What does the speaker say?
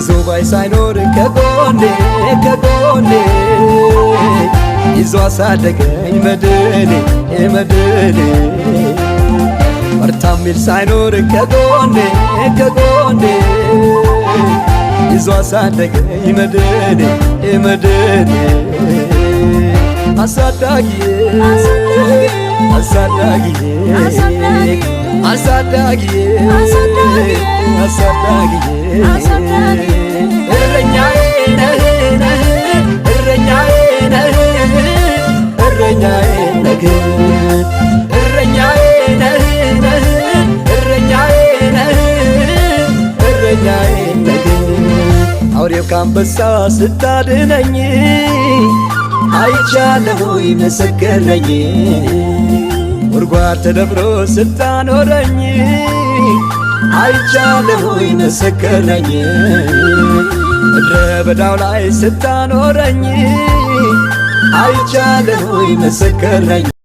ይዞ ባይ ሳይኖር ከጎኔ ከጎኔ ይዞ አሳደገኝ መድኔ መድኔ በርታ ሚል ሳይኖር ከጎኔ ከጎኔ ይዞ አሳደገኝ መድኔ መድኔ አሳዳጊዬ አሳዳጊዬ አሳዳጊዬ አሳዳጊዬ እረኛዬ ነህ እረኛዬ ነህ እረኛዬ ነህ እረኛዬ ነህ እረኛዬ ነህ እረኛዬ ነህ አውሬው ከአንበሳ ስታድነኝ አይቻለሁኝ ምስክር ነኝ ጉድጓድ ተደፍሮ ስታኖረኝ አይቻለሁኝ ምስክር ነኝ ምድረ በዳው ላይ ስታኖረኝ አይቻለሁኝ ምስክር ነኝ